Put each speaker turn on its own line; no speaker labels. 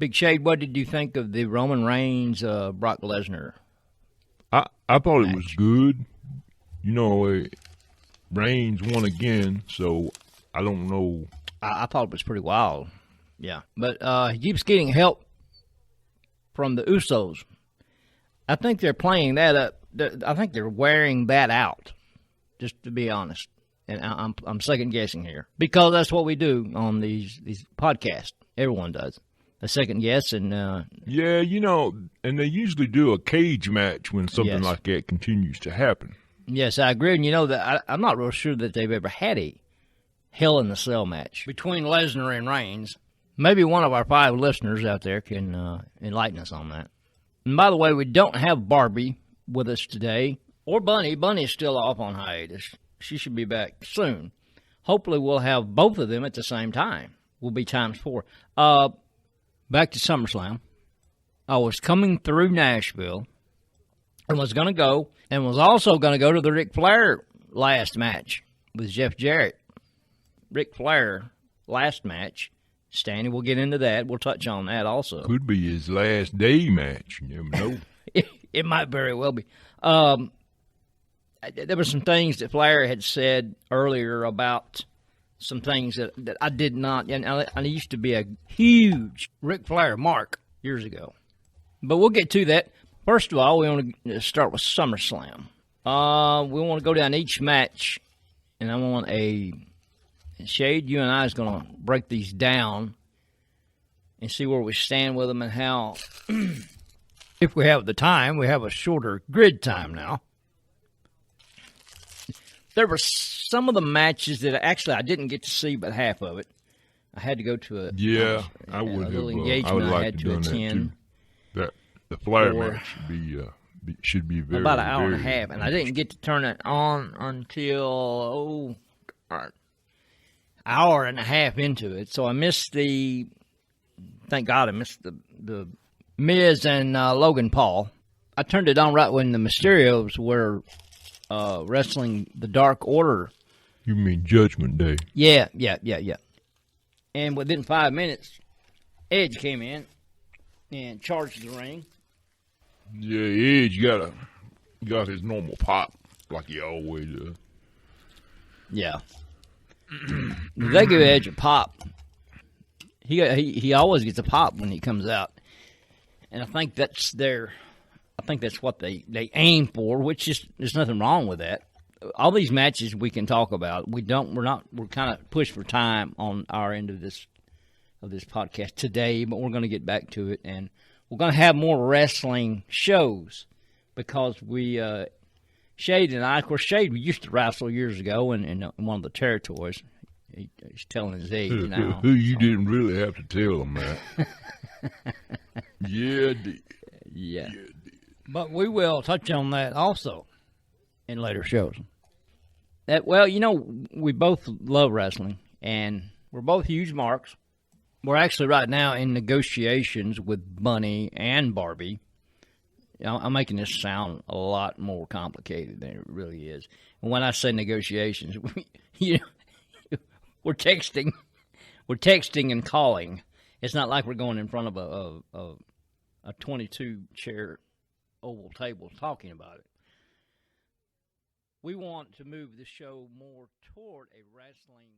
Big Shade, what did you think of the Roman Reigns Brock Lesnar
I thought
match?
it was good. Reigns won again, so I don't know.
I thought it was pretty wild. Yeah. But he keeps getting help from the Usos. I think they're playing that up. I think they're wearing that out, just to be honest. And I'm second guessing here because that's what we do on these podcasts. Everyone does a second guess, and
yeah, and they usually do a cage match when something
yes.
like that continues to happen.
Yes, I agree. And that I'm not real sure that they've ever had a Hell in the Cell match between Lesnar and Reigns. Maybe one of our 5 listeners out there can enlighten us on that. And by the way, we don't have Barbie with us today, or Bunny. Bunny's still off on hiatus. She should be back soon. Hopefully we'll have both of them at the same time. Will be times 4. Back to Summer Slam. I was coming through Nashville and was going to go, and was also going to go to the Ric Flair last match with Jeff Jarrett. Ric Flair last match. Stanley, we'll get into that. We'll touch on that also.
Could be his last day match. You never know.
It might very well be. There were some things that Flair had said earlier about some things that I did not. And I used to be a huge Ric Flair mark years ago. But we'll get to that. First of all, we want to start with Summer Slam. We want to go down each match, and I want Shade, you and I is going to break these down and see where we stand with them and how, if we have the time, we have a shorter grid time now. There were some of the matches that actually I didn't get to see but half of it. I had to go to a little engagement
I would like
I had to attend.
The Flair match should be very
about an hour and a half, and I
interesting.
didn't get to turn it on until hour and a half into it. So I missed thank God I missed the Miz and Logan Paul. I turned it on right when the Mysterios were wrestling the Dark Order.
You mean Judgment Day?
Yeah. And within 5 minutes, Edge came in and charged the ring.
Yeah, Edge got his normal pop like he always does.
Yeah. They give Edge a pop. He always gets a pop when he comes out, and I think that's what they aim for, which is there's nothing wrong with that. All these matches we can talk about. We're kind of pushed for time on our end of this podcast today, but we're going to get back to it, and we're going to have more wrestling shows because Shade and I, of course, Shade, we used to wrestle years ago in one of the territories. He's telling his age now.
You didn't really have to tell him that. Yeah, I did.
Yeah. But we will touch on that also in later shows. We both love wrestling, and we're both huge marks. We're actually right now in negotiations with Bunny and Barbie. I'm making this sound a lot more complicated than it really is. And when I say negotiations, we're texting and calling. It's not like we're going in front of a 22-chair oval table talking about it. We want to move the show more toward a wrestling